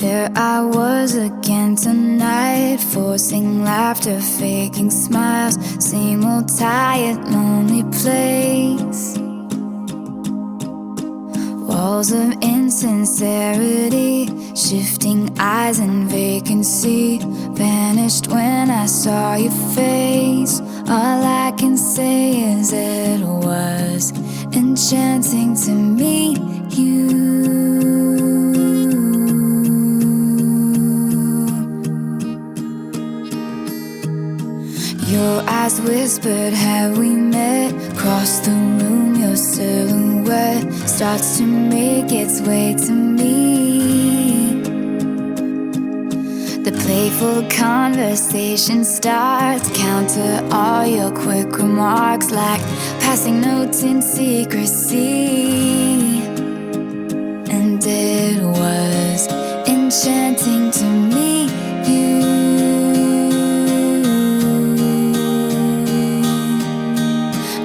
There I was again tonight, forcing laughter, faking smiles. Same old tired, lonely place. Walls of insincerity, shifting eyes and vacancy. Vanished when I saw your face. All I can say is it was enchanting to meet you. Your eyes whispered, have we met? Across the room, your silhouette starts to make its way to me. The playful conversation starts, counter all your quick remarks like passing notes in secrecy. And it was enchanting to meet you.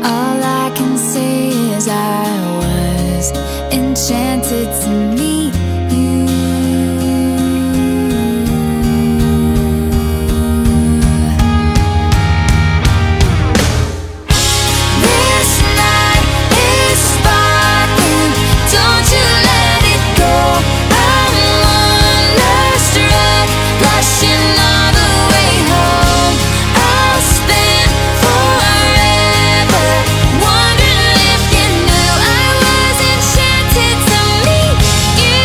All I can say is I was enchanted to meet you. This night is sparkling, don't you let it go. I'm wonderstruck, blushing all the way home. I'll spend forever wondering if you knew I was enchanted to meet you.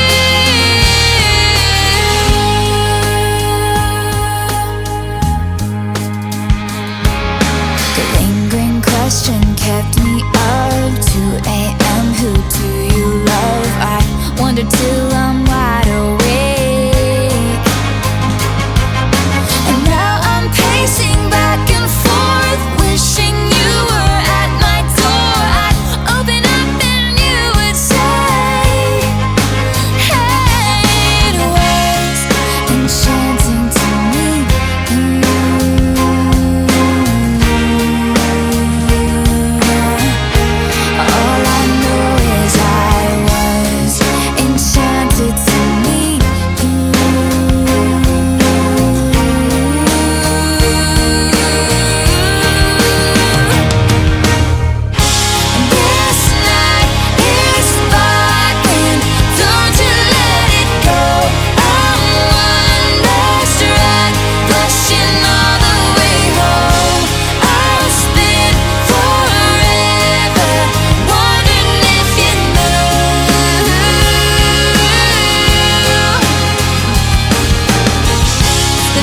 The lingering question kept me up. 2 a.m. Who do you love? I wonder till I'm wide awake. And now I'm pacing back and forth, wishing you were at my door. I'd open up and you would say, hey, it was enchanting to meet you. All I know is I was enchanted to meet you. This night is sparkling, don't you let it go. I'm wonderstruck, blushing all the way home. I'll spend forever wondering if you knew.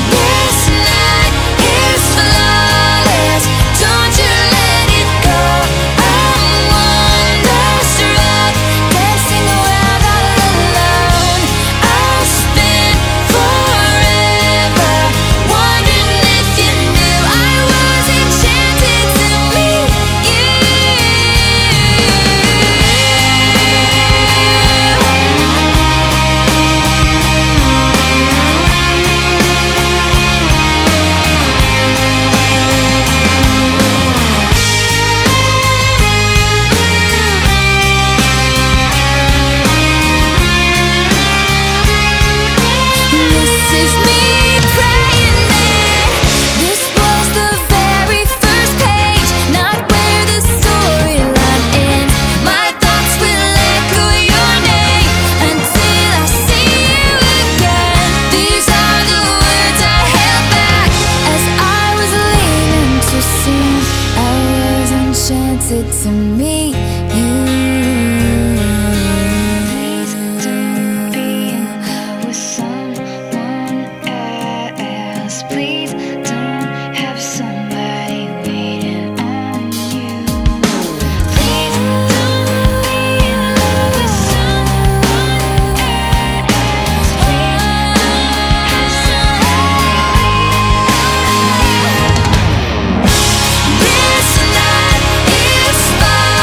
This night is flawless, don't you let it go. I'm wonderstruck, dancing around all alone. I'll spend forever wondering if you knew I was enchanted to meet you. This is me praying that this was the very first page, not where the storyline ends. My thoughts will echo your name until I see you again. These are the words I held back as I was leaving too soon. I was enchanted to meet you. Please don't be in love with someone else. Please don't have somebody waiting on you. Please don't be in love with someone else. Please don't have somebody waiting on you. This night is sparkling.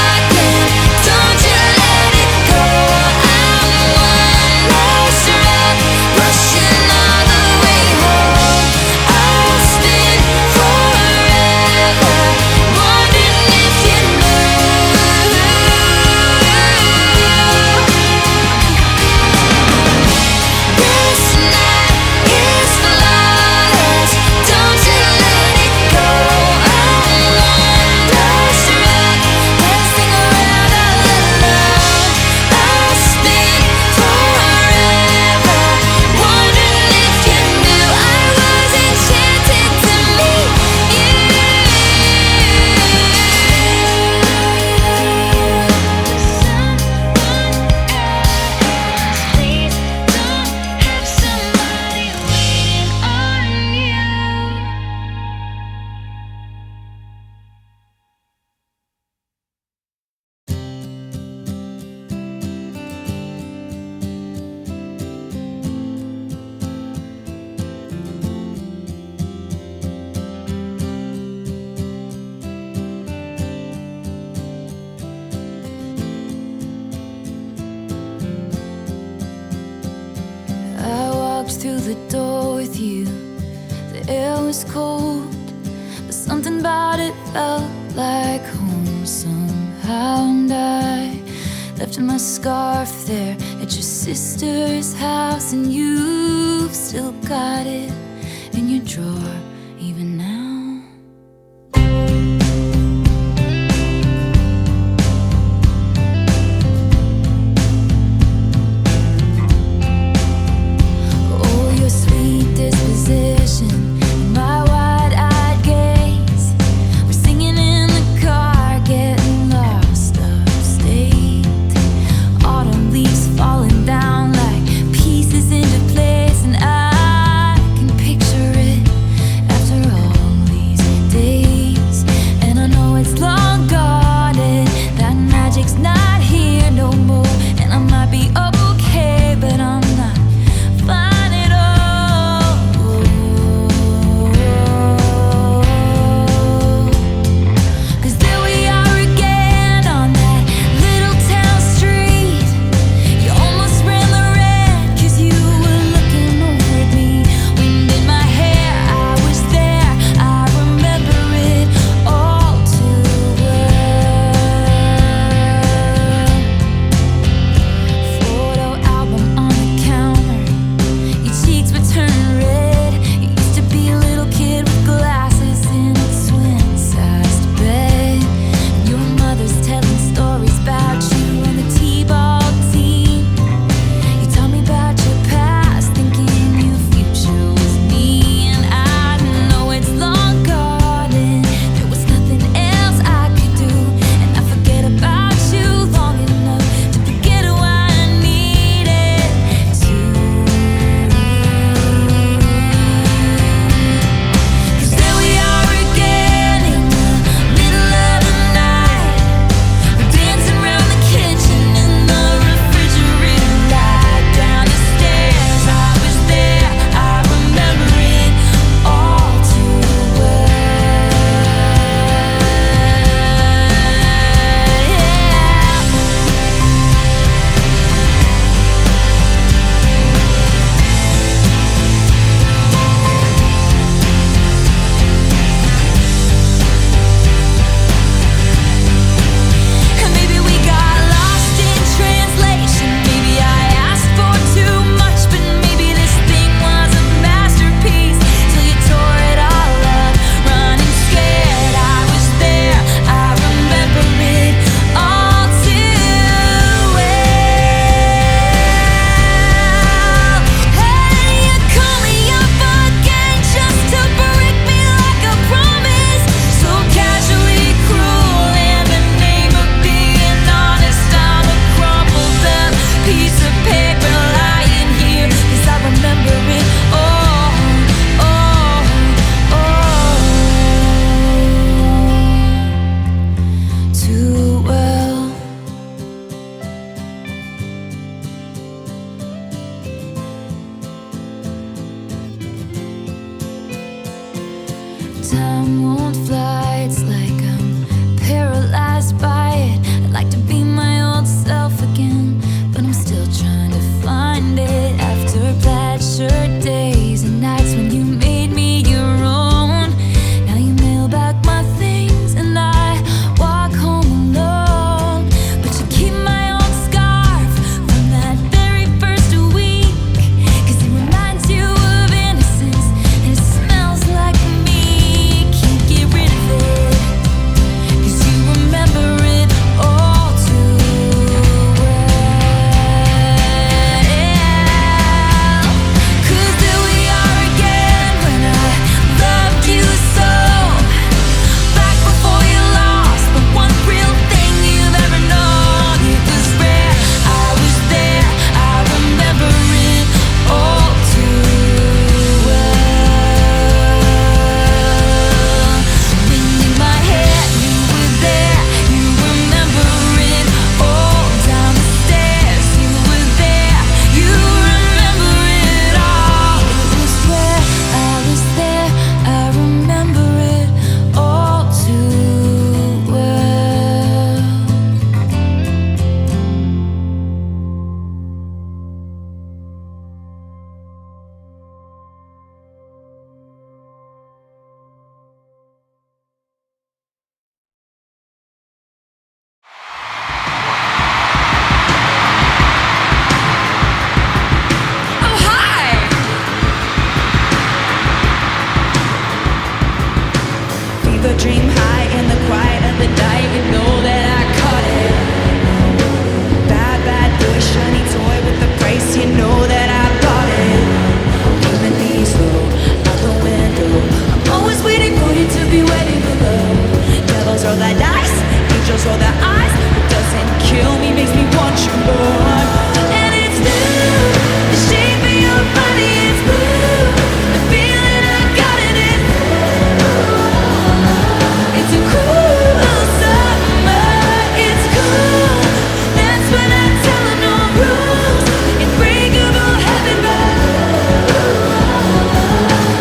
the door with you. The air was cold, but something about it felt like home somehow. And I left my scarf there at your sister's house, and you've still got it in your drawer even now. Time won't fly, it's like I'm paralyzed by it. I'd like to be my old self again, but I'm still trying to find it. After plaid shirt days and nights when you made me your own, now you mail back my things and I walk home alone. But you keep my old scarf from that very first week, 'cause it reminds you of innocence and it smells like me. Can't dream high in the quiet of the night. You know that I caught it. Bad, bad boy, shiny toy with the price. You know that I bought it. Keeping these low out the window. I'm always waiting for you to be waiting below. Devils roll that dice, angels roll their eyes. What doesn't kill me makes me want you more. And it's blue, the shape of your body is blue. The feeling I got in it. It's a cruel summer, it's cool. That's when I tell her no rules. Unbreakable heaven, but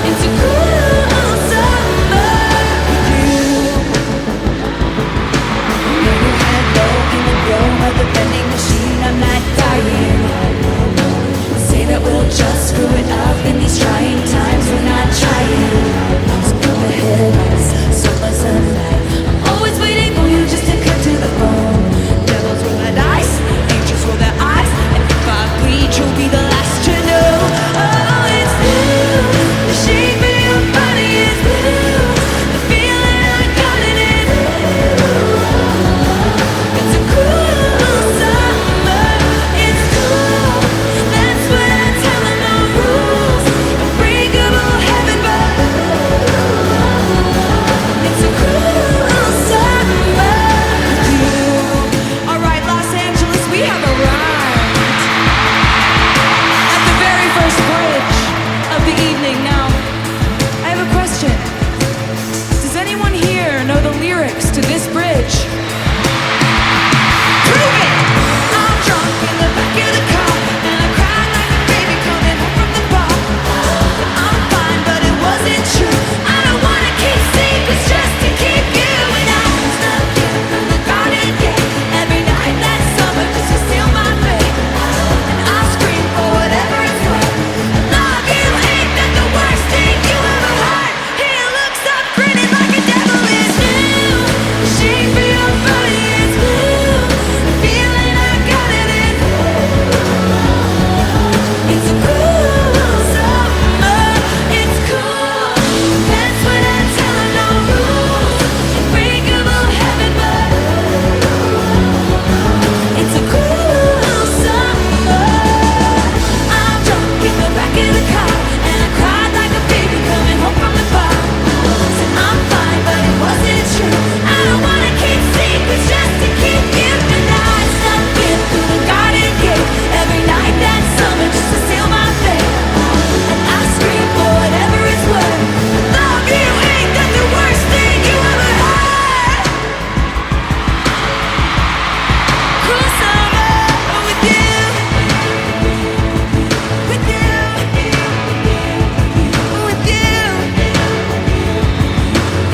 it's a cruel summer with you. Lay your head low in the glow of the vending machine. I'm not dying. Say that we'll just screw it up in these trying times. We're not trying. So go ahead, summer sunlight. I'm always waiting for you just to cut to the bone. Devils roll their dice, angels roll their eyes. And if I bleed, you'll be the last to know. Oh, it's blue. The shape of your body is blue. The feeling I got in it. It's a cruel summer. It's cool. That's what I tell her, no rules. Unbreakable heaven, but it's a cruel summer with you. All right, Los Angeles, we have arrived at the very first bridge of the evening. Now, I have a question. Does anyone here know the lyrics to this bridge? Prove it! I'm drunk in the back of the car, and I cried like a baby coming home from the bar. I'm fine, but it wasn't true. I don't wanna keep secrets just to keep you. And I snuck in from the garden gate every night that summer just to seal my fate. And I scream for whatever it's worth. I love you, ain't that the worst thing you ever heard? He looks up grinning like a devil is new. The shape of your body is blue. The feeling I got in it. It's a cruel summer. It's cool. That's when I tell her no rules. Unbreakable heaven, but it's a cruel summer. I'm drunk in the back of the car, and I cried like a baby coming home from the bar. Said I'm fine, but it wasn't true. I don't wanna keep secrets just to keep you. And I snuck in through the garden gate every night that summer just to seal my fate. And I scream for whatever it's worth. Love you, ain't that the worst thing you ever heard? Cruel summer with you, with you, with you.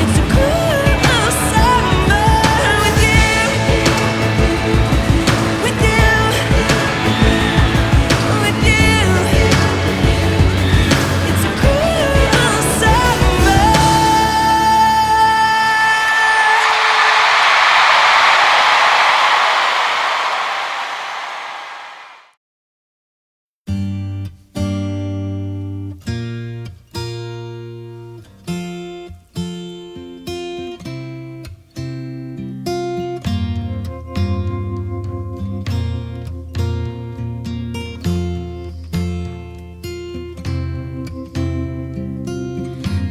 It's a cruel summer with you, with you, with you. It's a cruel summer.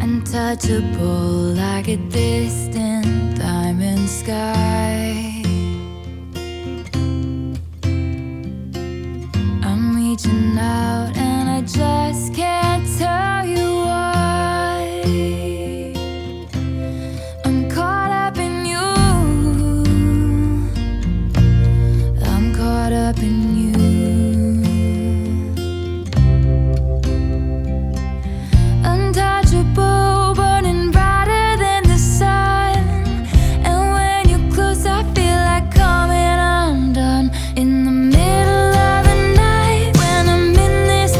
Untouchable like a distant diamond sky. I'm reaching out and I just can't tell you why. I'm caught up in you. I'm caught up in you. Untouchable, burning brighter than the sun. And when you're close, I feel like coming undone. In the middle of the night, when I'm in this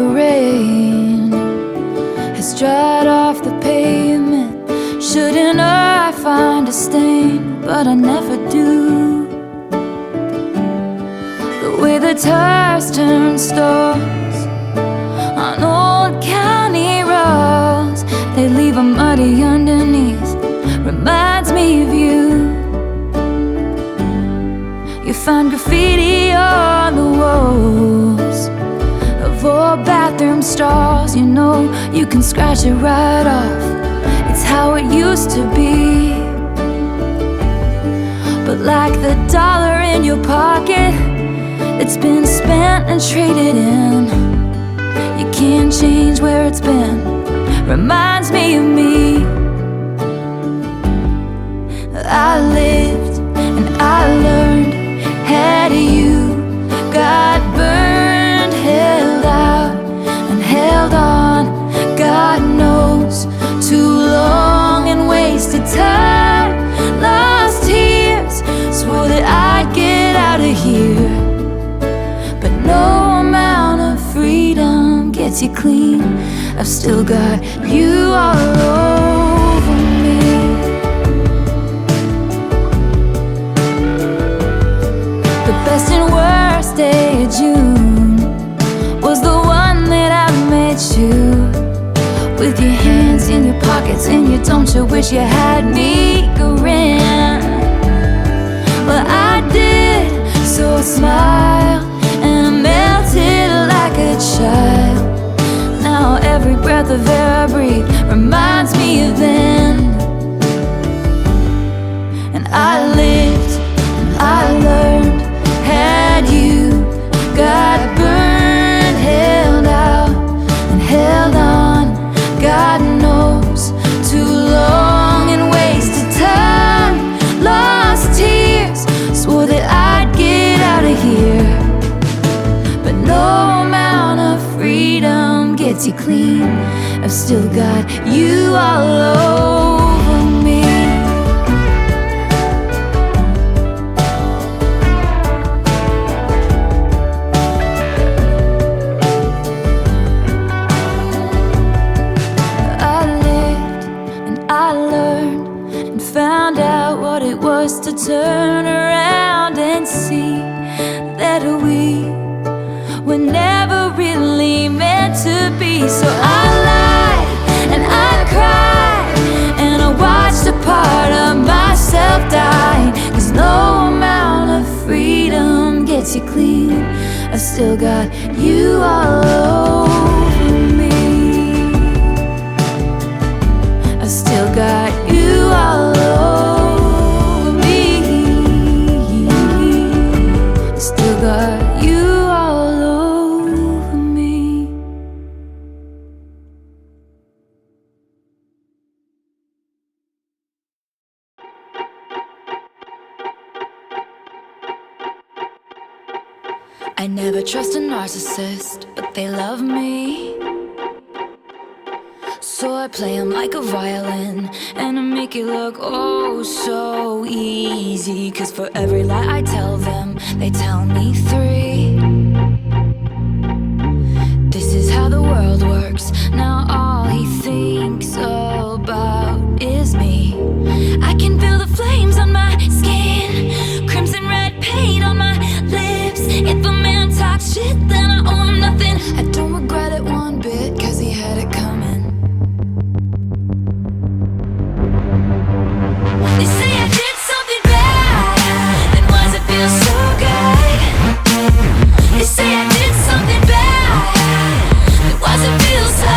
rain has dried off the pavement. Shouldn't I find a stain, but I never do. The way the tires turn stars on old county roads, they leave a muddy underneath, reminds me of you. You find graffiti on the walls of old bathroom stalls. You know you can scratch it right off. It's how it used to be. But like the dollar in your pocket, it's been spent and traded in. You can't change where it's been. Reminds me of me. I lived and I learned. Had you got burned, held out and held on, God knows, too long and wasted time, lost tears, swore that I'd get out of here. But no amount of freedom gets you clean. I've still got you all over me. The best and worst day of June was the one that I met you, with your hands in your pockets and you don't you wish you had me grin. Well, I did, so I smiled and I melted like a child. Now every breath of air I breathe reminds me of then. And I lived and I learned. Had you got burned, held out and held on, God knows, too long and wasted time, lost tears, swore that I'd get out of here. But no amount of freedom gets you clean. I've still got you all over me. Found out what it was to turn around and see that we were never really meant to be. So I lied and I cried and I watched a part of myself die. 'Cause no amount of freedom gets you clean. I've still got you all over me. I've still got you all over me. Still got you all over me. I never trust a narcissist, but they love me. So I play them like a violin, and I make it look oh so easy. 'Cause for every lie I tell them, they tell me 3. This is how the world works. Now all he thinks about is me. I can feel the flames on my skin, crimson red paint on my lips. If a man talks shit, then I owe him nothing. I don't regret it one bit, 'cause he had it coming. They say I did something bad, then why does it feel so good? They say I did something bad, then why does it feel so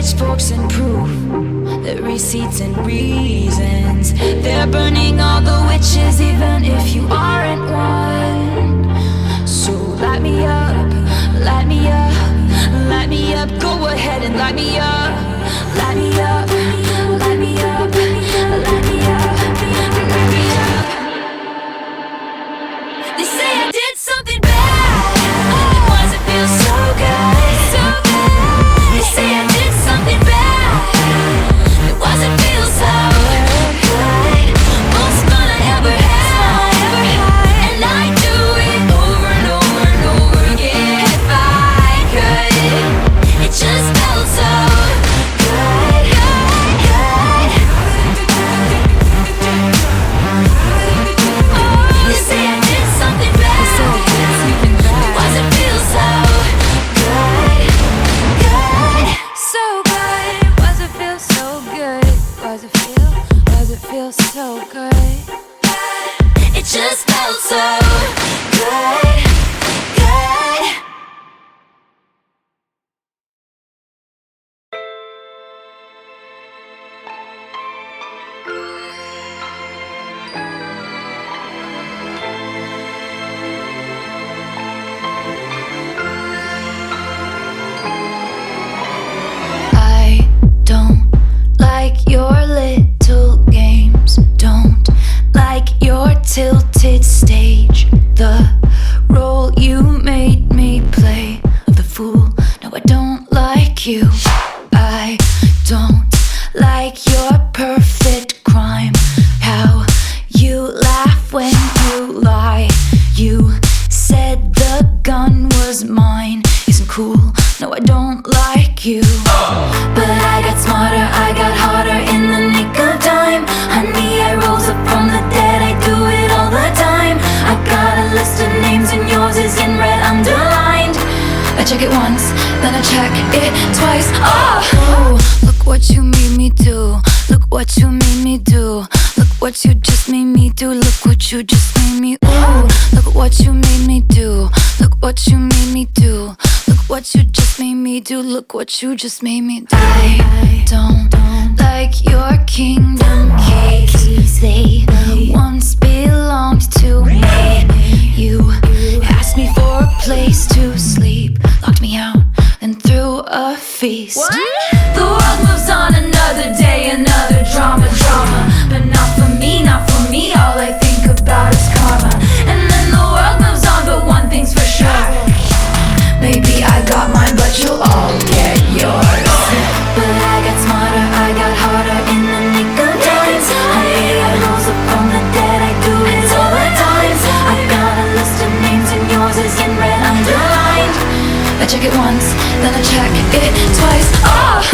pitchforks and proof, the receipts and reasons. They're burning all the witches, even if you aren't one. So light me up, light me up, light me up. Go ahead and light me up, light me up, light me up, light me up, light me up. They say I did something bad. It wasn't feel so good, so good. They say I did something bad. It wasn't feel so good. Most fun I ever had, and I do it over and over and over again. If I could, it just felt so good, good, good. Oh, they say I did something bad. It wasn't feel so good, good, so good. Was it feel so good? Was it feel so good? It just felt so good, good. I don't like your little games, don't like your tilted stage, the role you made me play of the fool. No, I don't like you. I don't like your perfect crime, how you laugh when you lie. You said the gun was mine, isn't cool. No, I don't like you. But I got smarter, I got harder in the nick of time. Honey, I rose up from the dead, I do it all the time. I got a list of names and yours is in red underlined. I check it once, then I check it twice. Oh, look what you made me do. Look what you made me do. Look what you just made me do. Look what you just made me. Ooh, look what you made me do. Look what you made me do. Look what you just made me do. Look what you just made me do. I don't like your kingdom keys. They once belonged to me. You asked me for a place to sleep, locked me out, and threw a feast. What? The world moves on another day, another drama, but not for me, not for me. All I think about is karma. And then the world moves on, but one thing's for sure, maybe I got mine, but you'll all get yours. But I got smarter, I got harder in the nick of time. Honey, I rose up from the dead, I do it all the time. I got a list of names and yours is in red underlined. I check it once, then I check it twice. Oh,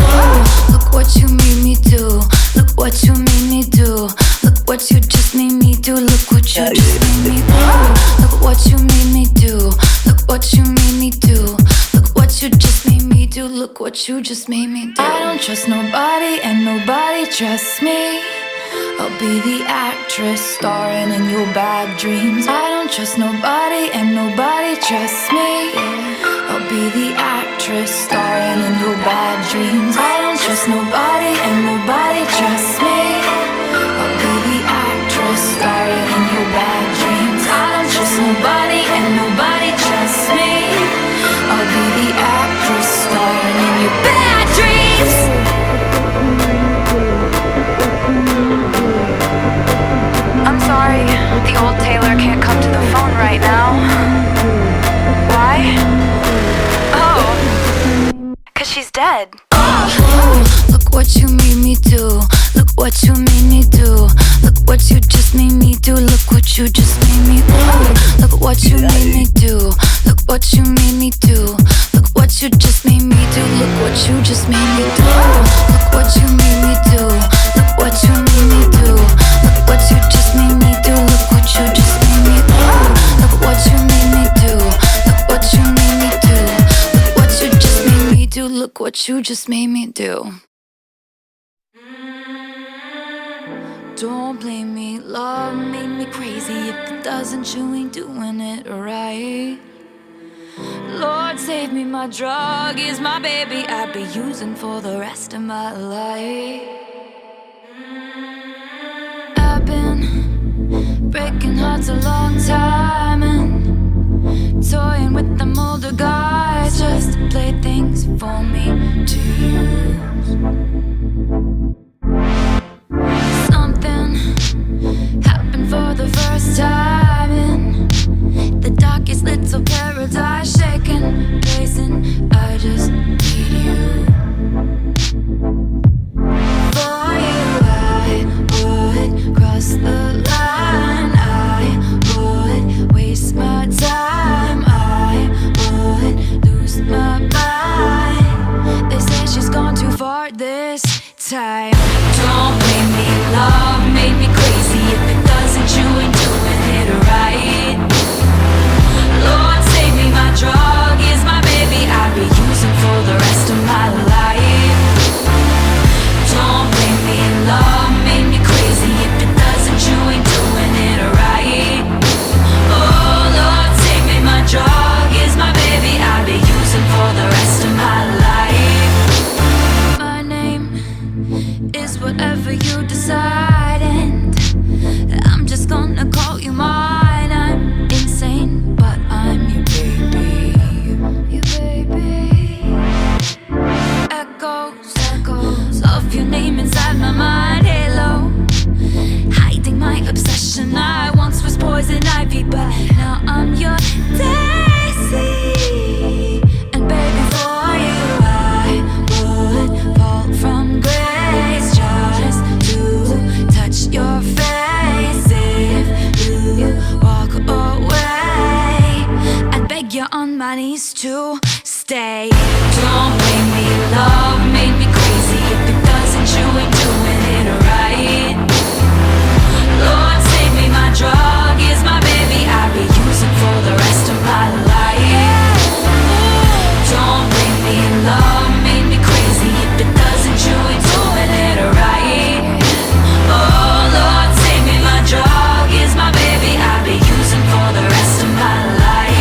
look what you made me do. Look what you made me do. Look what you just made me do. Look what you just made me do. Look what you made me do. Look what you made me do. Look what you just made me do. Look what you just made me do. I don't trust nobody and nobody trusts me. I'll be the actress starring in your bad dreams. I don't trust nobody and nobody trusts me. I'll be the actress starring in your bad dreams. I don't trust nobody and nobody trusts me. I'll be the actress starring in your bad dreams. I don't trust nobody and nobody trusts me. I'll be the actress starring in your bad dreams. I'm sorry, the old Taylor can't come to the phone right now. Why? Oh, 'cause she's dead. Oh, look what you made me do. Look what you made me do. Look what you just made me do. Look what you just made me do. Look what you made me do. Look what you made me do. Look what you just made me do. Look what you just made me do. Look what you made me do. Look what you made me do. Look what you just made me do. Look what you just made me do. Look what you made me do. Look what you made me do. Look what you just made me do. Look what you just made me do. Don't blame me, love made me crazy. If it doesn't, you ain't doing it right. Lord, save me, my drug is my baby I'd be using for the rest of my life. I've been breaking hearts a long time and toying with them older guys just to play things for me to use. Something happened for the first time in the darkest little paradise, shaking, pacing. I just need you. For you, I would cross the line. I would waste my time. I would lose my mind. They say she's gone too far this time. Don't blame me, love made me crazy. If it doesn't, you ain't doing it right. Lord, save me, my drug is my baby I'll be using for the rest of my life. Don't blame me, love made me crazy. If it doesn't, you ain't doing it right. Oh, Lord, save me, my drug is my baby I'll be using for the rest of my life. My name is whatever you decide, and I'm just gonna call you mine. I'm insane, but I'm your baby. Your baby. Echoes of your name inside my mind. Halo, hiding my obsession. I once was poison ivy, but now I'm your daisy. And baby, for you I would fall from grace just to touch your face. If you walk away, I'd beg you on my knees to stay. Don't blame me, love made me crazy. If it doesn't, you ain't doing it right. Lord, save me, my drug is my baby I'll be using for the rest of my life. Don't blame me, love made me crazy. If it doesn't, you ain't doing it right. Oh, Lord, save me, my drug is my baby I'll be using for the rest of my life.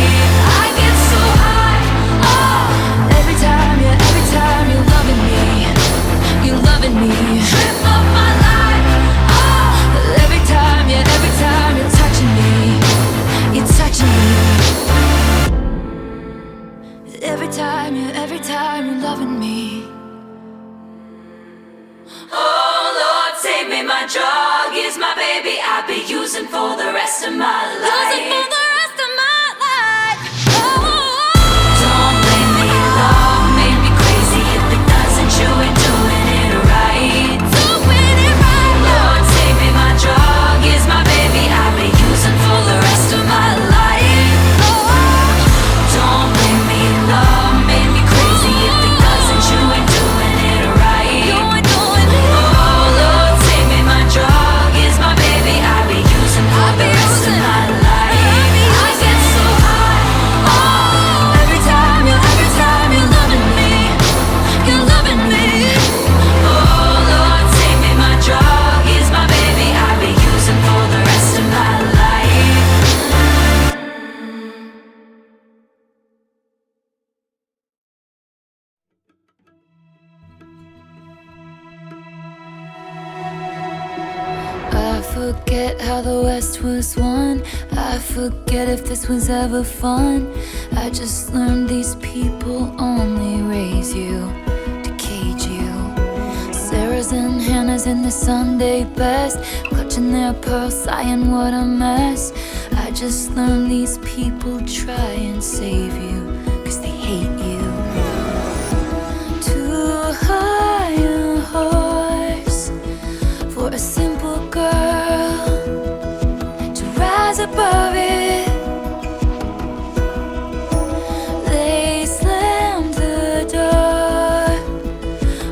I get so high, oh, every time you're loving me, you're loving me. Trip of my life, oh, every time you're touching me, you're touching me. Every time you're loving me. Oh, Lord, save me, my drug is my baby I'll be using for the rest of my life. Using for the rest of my life. Oh, don't blame me, love made me crazy. If it doesn't, you ain't doing it right. Doing it right. Lord, save me, my drug is my baby I'll be using for the rest of my life. Oh, don't blame me, love made me crazy. If it doesn't, you ain't doing it right. You ain't doing it. Oh, Lord, save me, my drug is my baby I'll be using for the rest of my life. I get so high, oh, every time you're loving me, you're loving me. Oh, Lord, save me, my drug is my baby I'll be using for the rest of my life. I forget how the West was won. I forget if this was ever fun. I just learned these people only raise you to cage you. Sarah's and Hannah's in the Sunday best, clutching their pearls, sighing what a mess. I just learned these people try and save you, 'cause they hate you. Too high a horse for a simple girl to rise above it. They slammed the door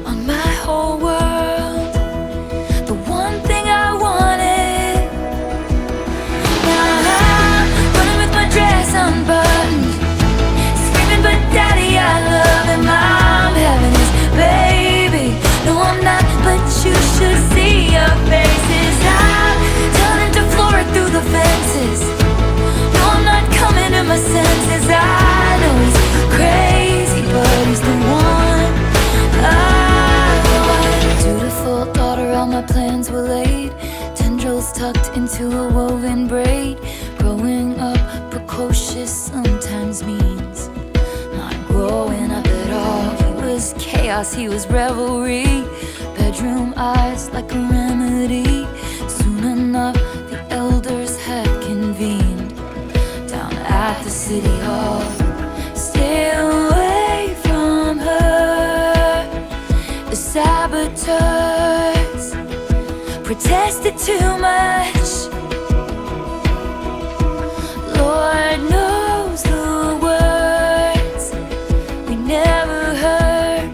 on my whole world, the one thing I wanted. Now I'm running with my dress unbuttoned, screaming, but Daddy a woven braid. Growing up precocious sometimes means not growing up at all. He was chaos, he was revelry. Bedroom eyes like a remedy. Soon enough the elders had convened down at the city hall. Stay away from her. The saboteurs protested too much. Lord knows the words we never heard.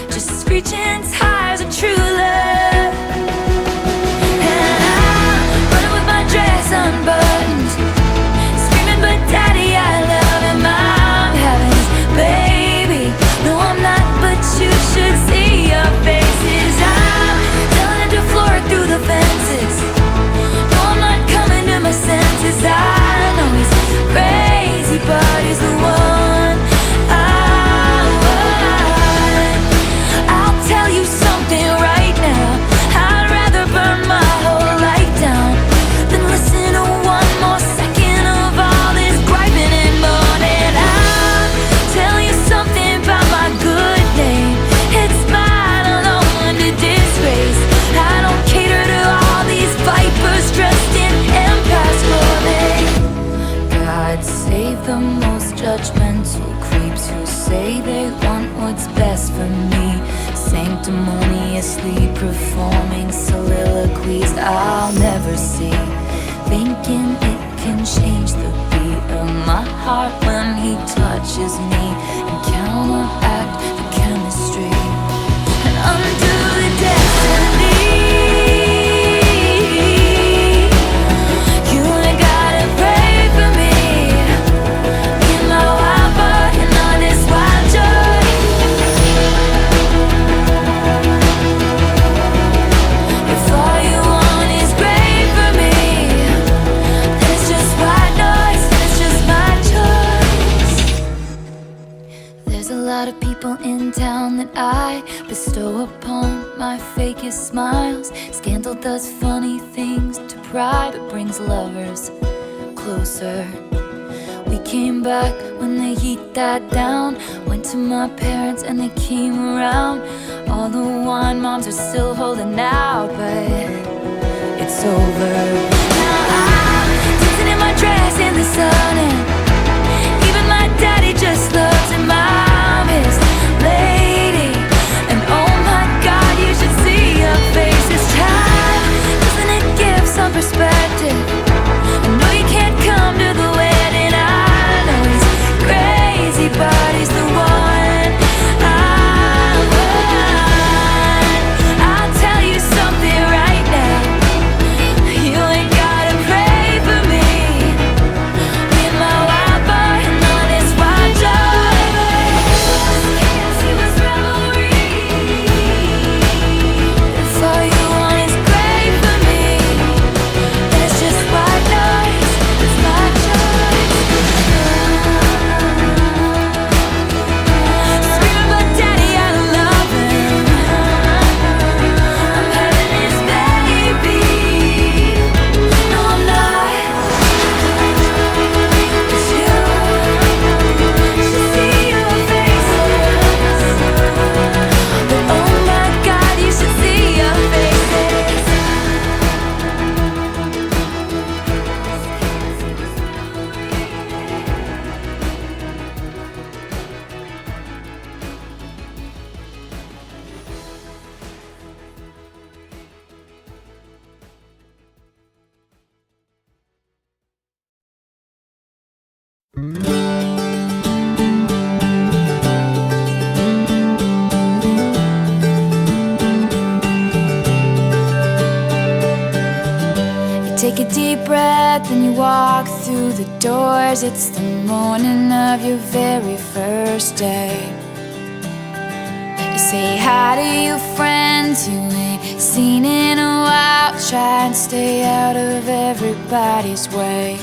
Just screeching tires of true love. And I'm running with my dress unbuttoned, screaming, but Daddy I love him. I'm heaven's baby. No, I'm not, but you should see your faces. I'm telling him to floor it through the fences. No, I'm not coming to my senses. I know he's crazy, but he's the one I want. I'll tell you something right now. I'd rather burn my whole life down than listen to one more second of all this griping and moaning. I'll tell you something about my good name. It's mine alone to disgrace. I don't cater to all these vipers dressed in empath's clothing. God save the most judgmental creeps who say they want what's best for me, sanctimoniously performing soliloquies I'll never see, thinking it can change the beat of my heart when he touches me and counteract the chemistry and undo the destiny. You ain't gotta pray for me. Me and my wild boy and all this wild joy. If all you want is great for me, then it's just white noise, and it's just my choice. There's a lot of people in town that I bestow upon my fakest smiles. Scandal does funny things to pride, but brings lovers closer. We came back when the heat died down. Went to my parents and they came around. All the wine moms are still holding out, but it's over. Now I'm dancing in my dress in the sun, and even my daddy just loves him. I'm his lady, and oh my God, you should see your face. It's time, doesn't it give some perspective? I know you can't come to the wedding. I know he's crazy, but he's the one I want. I'll tell you something right now. You ain't gotta pray for me. Me and my wild boy and all this wild joy. Can't see what's revelry. If all you want is great for me, then it's just white noise. It's my choice. Screaming, but Daddy I love him. I'm having his baby. No, I'm not. It's you. Should see your faces. But oh my God, you should see your faces. You take a deep breath and you walk through the doors. It's the morning of your very first day. You say hi to your friends you ain't seen in a while. Try and stay out of everybody's way.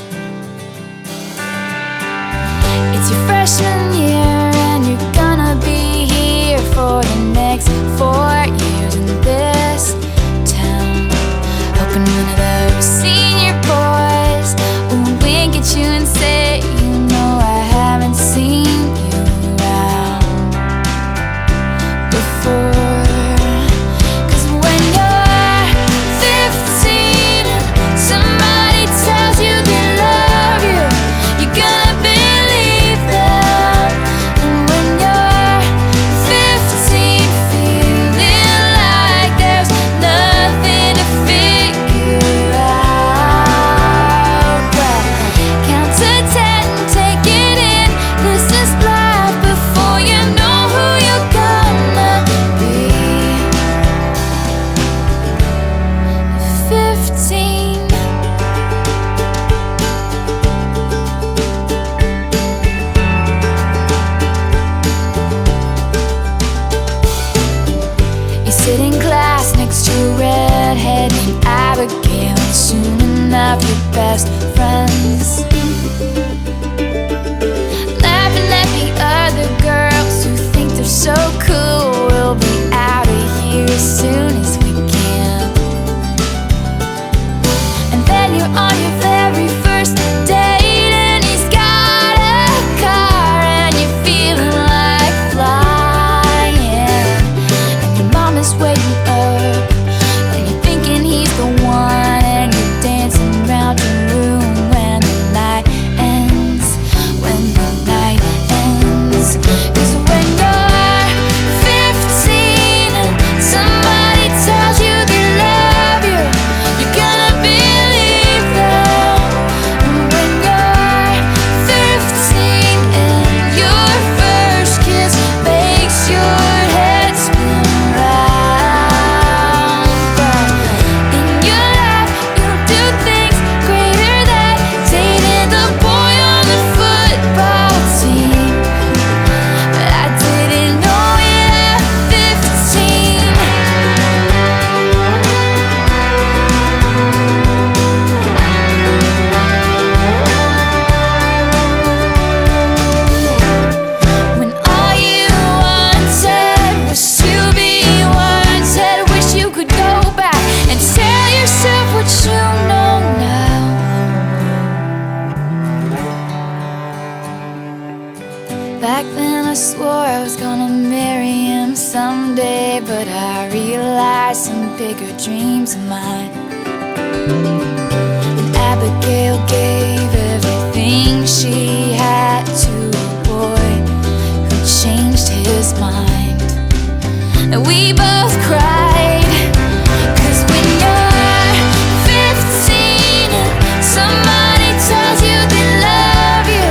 It's your freshman year and you're gonna be here for the next 4 years in this town. Hoping one of those senior boys sit in class next to a redhead named Abigail, and soon enough your best friends. Laughing at the other girls who think they're so cool. We'll be out of here as soon as we can. And then you're on your very first date, and he's got a car, and you're feeling like flying. And your mom is waiting up, and you're thinking he's the one, and you're dancing around your room when the night ends. When the night ends. 'Cause when you're 15 and somebody tells you they love you, you're gonna believe them. And when you're 15 and your first kiss makes your head spin round. But in your life you'll do things greater than dating the boy on the football team. But I didn't know it at 15. When all you wanted was to be wanted, wish you could go back and tell yourself what you know now. Back then I swore I was gonna marry him someday, but I realized some bigger dreams of mine. And Abigail gave everything she had to a boy who changed his mind. And we both cried. 'Cause when you're 15 and somebody tells you they love you,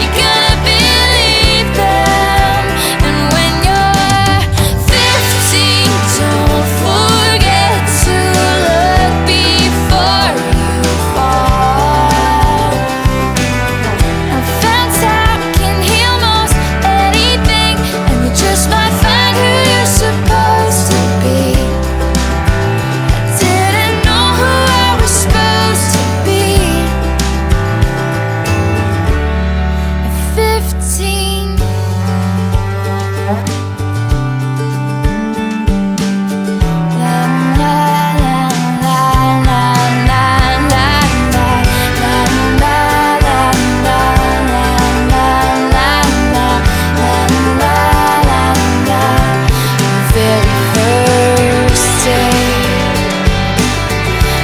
you're gonna believe them. And when you're 15, don't forget to look before you fall. I found time can heal most anything, and you just might find who you're supposed to be. I didn't know who I was supposed to be at 15. La la la la la la la la la la la la la. Very first day.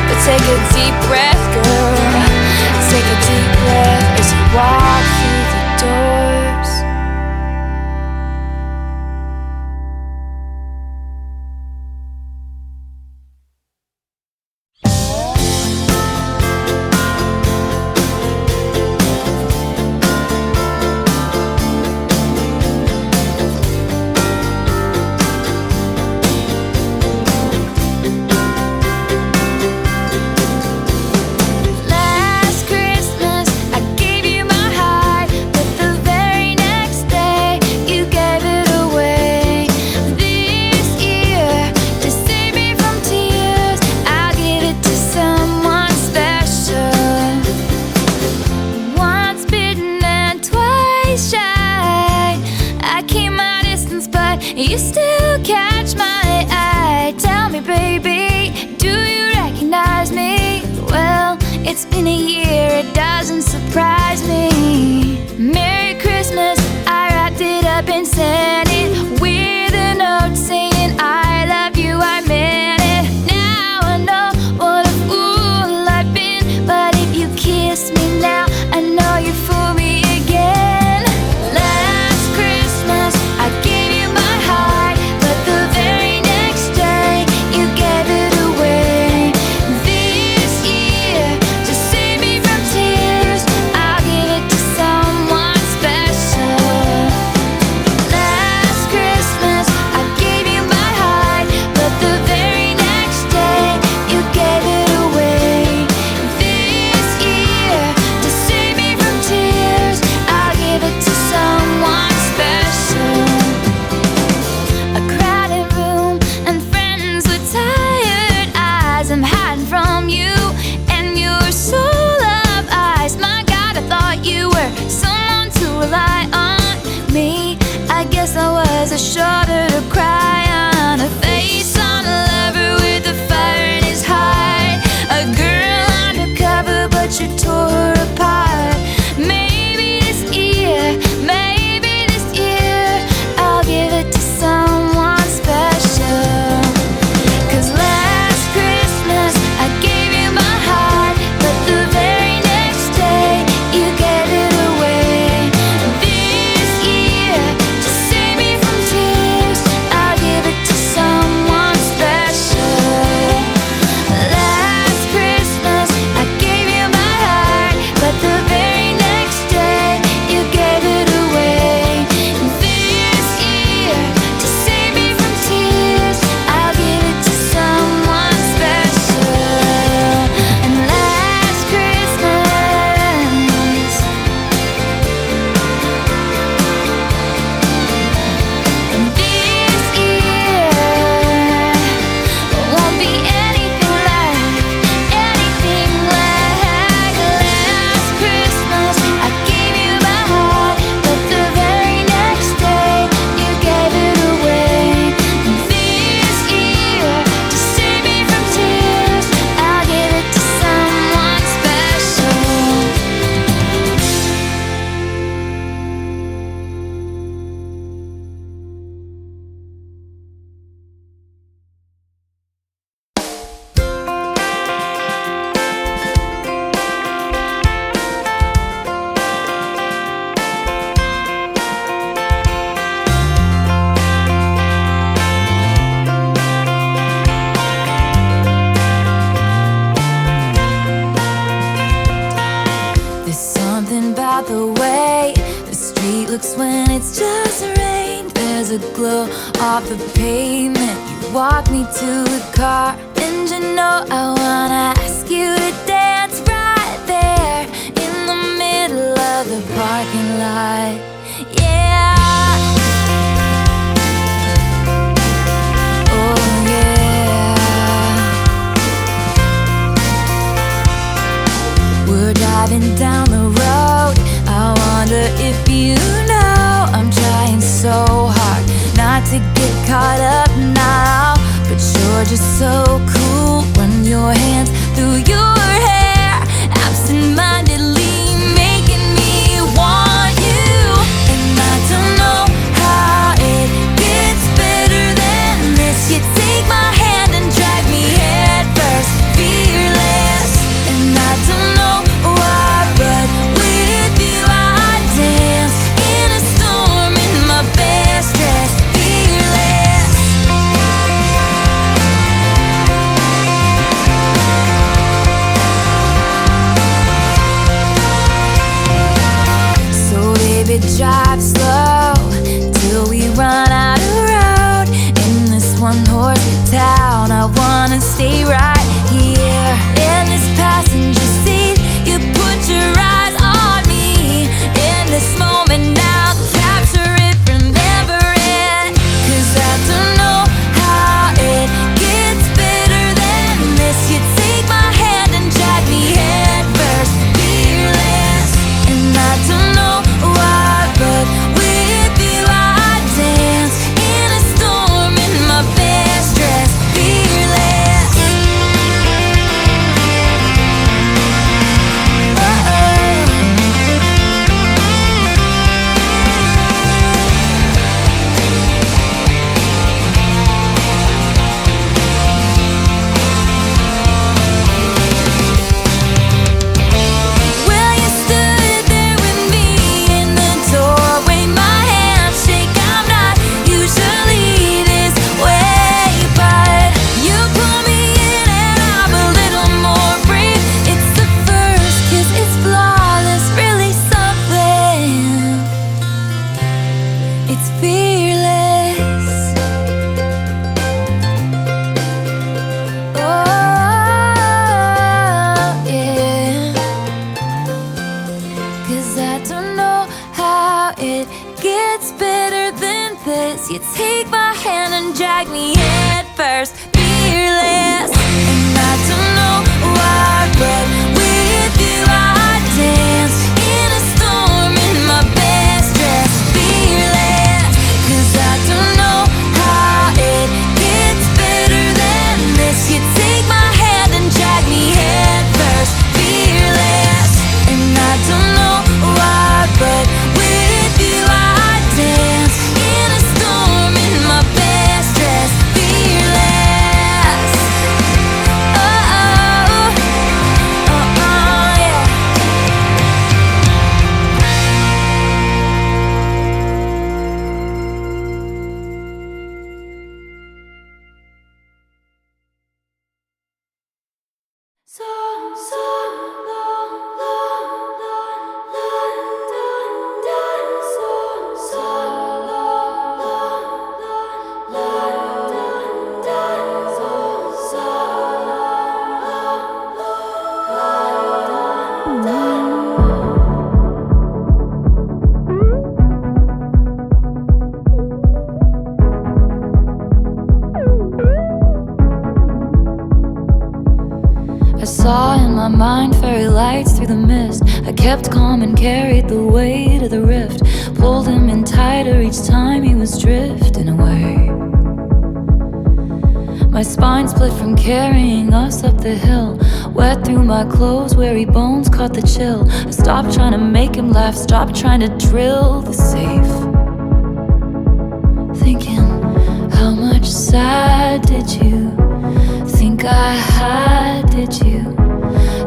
But take a deep breath, girl. Take a deep breath as you walk through the doors. Last Christmas I gave you my heart, but the very next day you gave it away. This year, to save me from tears, I'll give it to someone special. Once bitten and twice shy, I keep my distance, but you still catch my eye. Tell me, baby, do you recognize me? Well, it's been a year, it doesn't surprise me. Merry Christmas, I wrapped it up and sent it with a note saying I love you, I meant it. Now I know what a fool I've been, but if you kiss me now, I know you fool me again. Last Christmas I gave you my heart, but the very next day you gave it away. This year, to save me from tears, I'll give it to someone special. Last Christmas a shoulder to cry on, a face on a lover with a fire in his heart. A girl undercover, but you tore her apart. Maybe this year, I'll give it to someone special. 'Cause last Christmas I gave you my heart, but the very next day you gave it away. This year, to save me from tears, I'll give it to someone special. Last Christmas I gave you my heart, but the very next day you gave it away. This year, to save me from tears, I'll give it to someone special. And last Christmas, and this year won't be anything like last Christmas. I gave you my heart, but the very next day you gave it away. And this year, to save me from tears, I'll give it to someone special. There's something about the way the street looks when it's just rained. There's a glow off the pavement. You walk me to the car, and you know I wanna ask you to dance right there in the middle of the parking lot. Yeah. Oh yeah. We're driving down the road. I wonder if you know I'm trying so hard not to get caught up now, but you're just so cool. Run your hands through your hair, absent-mindedly making me want you. And I don't know how it gets better than this. You take my hand and drag me head first, fearless. And I don't know why, but with you I dance in a storm in my best dress, fearless. So baby, drive slow till we run out of road. In this one-horse town, I wanna stay right here in this passenger seat. You put your eyes on me in this moment now, capture it, remember it. 'Cause I don't know how it gets better than this. You take my hand and drag me head first, fearless. And I don't know why, but with you I dance in a storm in my best dress, fearless. Well, you stood there with me in the doorway, my handshake. I'm not usually this way, but you pull me in and I'm a little more brave. It's the first kiss, it's flawless, really something. It's fearless. Oh yeah. 'Cause I don't know how it gets better than this. You take my hand and drag me head first, fearless. And I don't know why, but with you I dance in a storm in my best dress, fearless. 'Cause I don't saw in my mind fairy lights through the mist. I kept calm and carried the weight of the rift. Pulled him in tighter each time he was drifting away. My spine split from carrying us up the hill. Wet through my clothes, weary bones caught the chill. I stopped trying to make him laugh, stopped trying to drill the safe. Thinking, how much sad did you think I had? Did you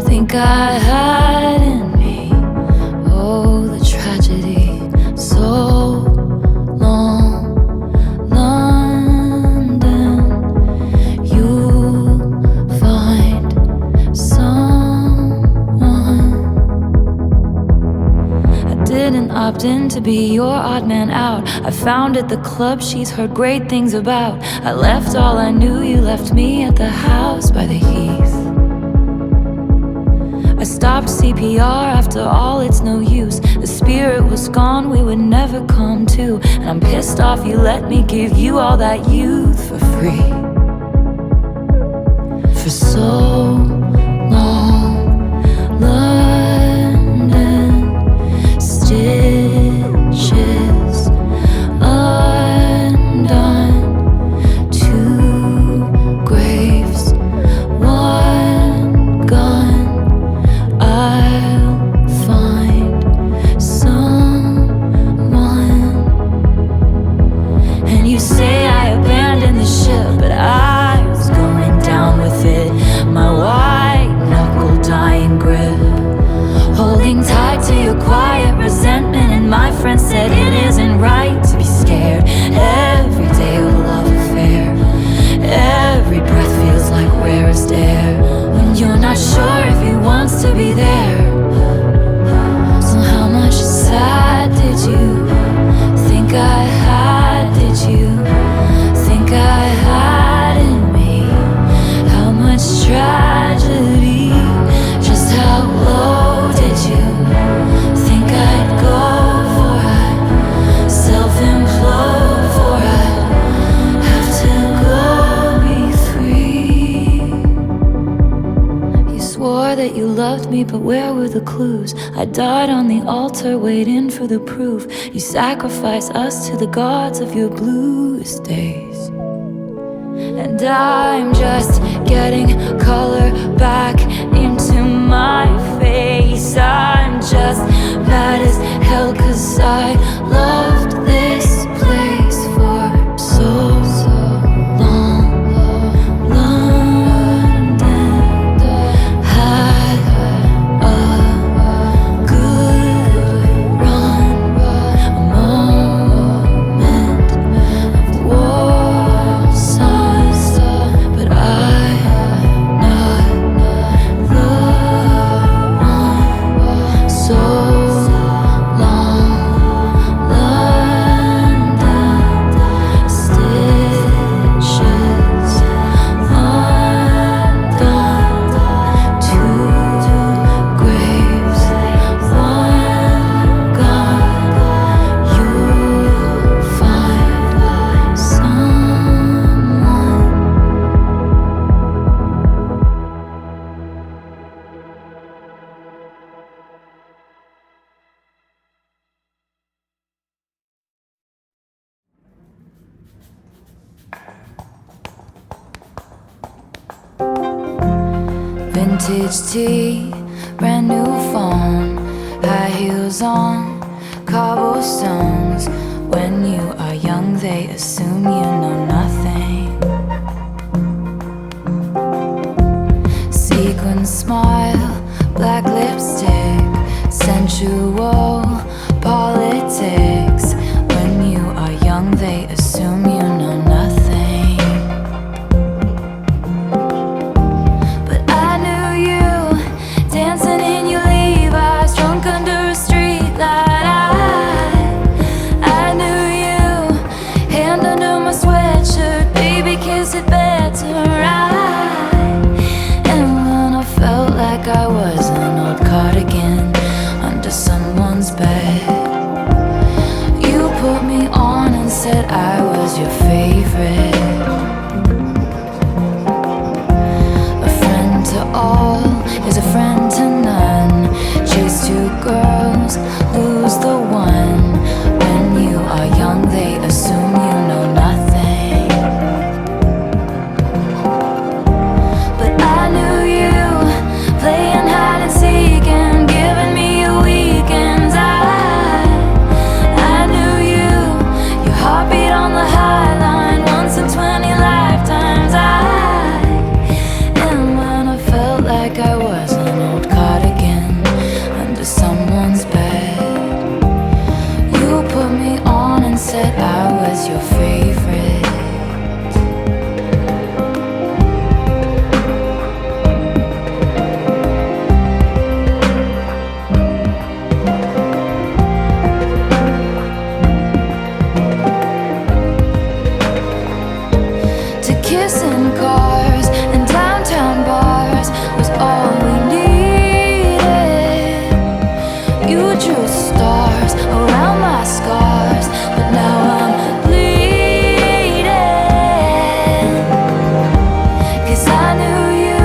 think I had in me? Oh, the tragedy, so long, London. You'll find someone. I didn't opt in to be your odd man out. I founded the club she's heard great things about. I left all I knew, you left me at the house by the heath. I stopped CPR, after all it's no use. The spirit was gone, we would never come to. And I'm pissed off you let me give you all that youth for free. For so long, London, stitches undone, two graves, one gun. I'll find someone. And you say I abandoned the ship, but I was going down with it. My white knuckle dying grip, holding tight to your quiet resentment. And my friend said it isn't right to be scared. Every day a love affair, every breath feels like rarest air. When you're not sure if he wants to be there. So how much sad did you think I had? Did you think I had in me? How much tragedy? Just how low did you think I'd go for? I'd self-implode for I'd have to go be free. You swore that you loved me, but where were the clues? I died on the altar waiting for the proof. You sacrificed us to the gods of your bluest days. And I'm just getting color back into my face. I'm just mad as hell 'cause I loved this place for so long. London had a good run, a moment of war songs, but I'm not the one. So long, London, stitches undone, two graves, one gone. You'll find someone. Vintage tea, brand new phone, high heels on, cobblestones. When you are young, they assume you know nothing. Sequin smile, black lipstick, sensual politics. When you are young, they assume you know nothing. But I knew you dancing in your Levi's, drunk under a street light. I knew you, hand under my sweatshirt, baby kiss it better. And when I felt like I was an old cardigan under someone's bed, you put me on and said I was your favorite. A friend to all, Kissing cars and downtown bars was all we needed. You drew stars around my scars, but now I'm bleeding. 'Cause I knew you,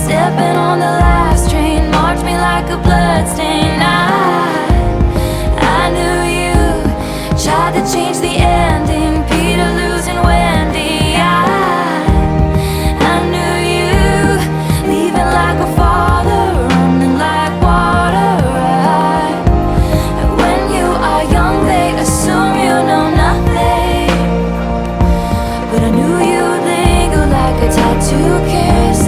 stepping on the last train, marked me like a bloodstain. I knew you, tried to change the ending, Peter losing Wendy. I knew you, leaving like a father, running like water. And when you are young, they assume you know nothing. But I knew you'd linger like a tattoo kiss.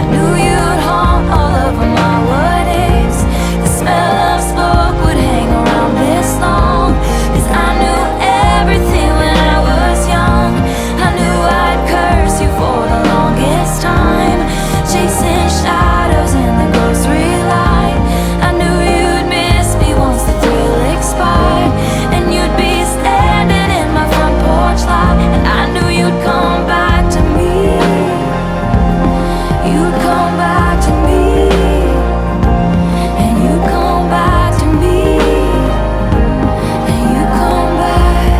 I knew you'd haunt all over my weddings. The smell of smoke would hang around this long. 'Cause I knew everything when I was young. I knew I'd curse you for the longest time, chasing shadows in the grocery line. I knew you'd miss me once the thrill expired, and you'd be standing in my front porch lot. And I knew you'd come back to me. You'd come back to me. And you'd come back to me. And you'd come back.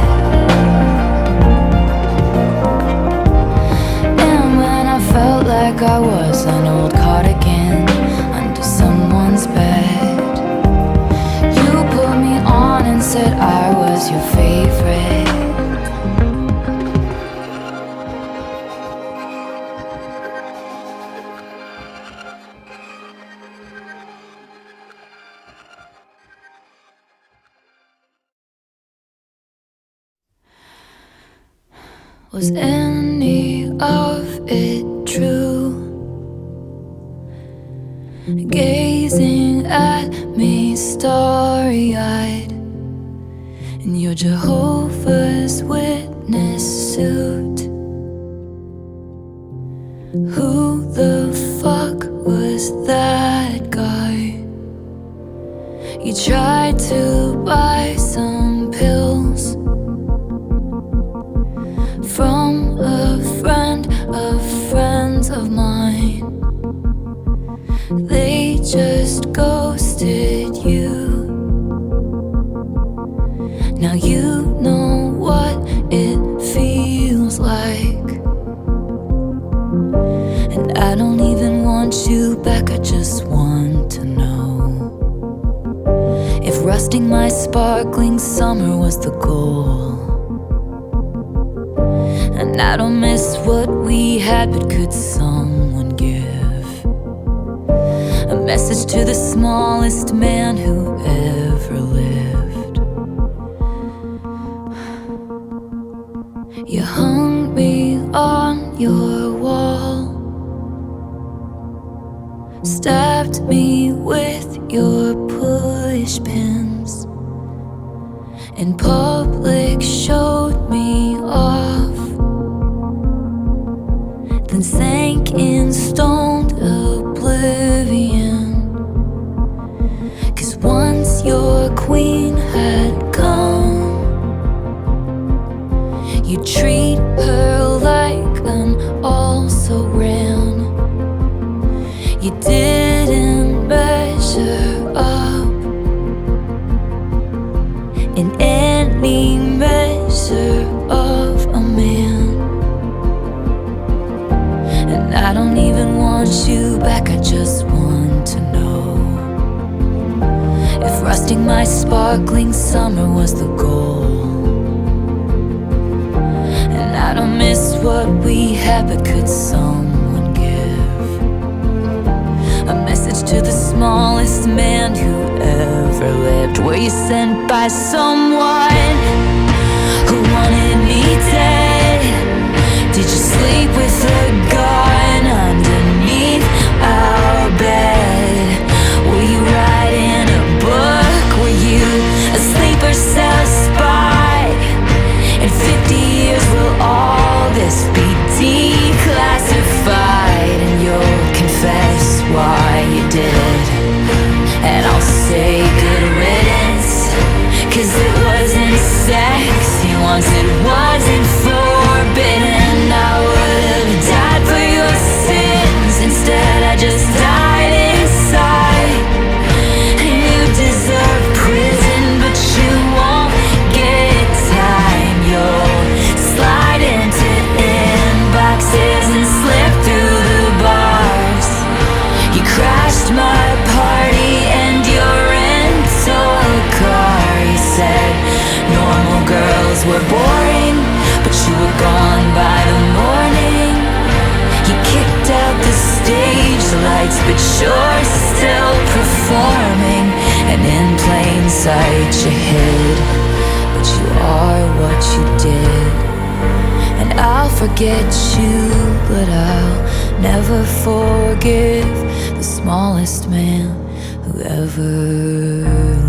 And when I felt like I was an old cardigan under someone's bed, you put me on and said I was your favorite. Was any of it true? Gazing at me starry-eyed in your Jehovah's Witness suit. Who the fuck was that guy? You tried to buy some pills from a friend of friends of mine. They just ghosted you. Now you know what it feels like. And I don't even want you back, I just want to know if rusting my sparkling summer was the goal. And I don't miss what we had, but could someone give a message to the smallest man who ever lived? You hung me on your wall, stabbed me with your push pins, in public showed me off, then sank in stoned oblivion. 'Cause once your queen had come, you treat her like an also-ran. You didn't measure up in any measure of a man. And I don't even want you back, I just want to know if rusting my sparkling summer was the goal. And I don't miss what we had, but could someone give a message to the smallest man who ever lived? Were you sent by someone who wanted me dead? Did you sleep with a gun underneath our bed? Were you writing a book? Were you a sleeper cell spy? In 50 years will all this be declassified, and you'll confess why you did, and I'll say good riddance. 'Cause it wasn't sex you wanted, wasn't for you did. And I'll forget you, but I'll never forgive the smallest man who ever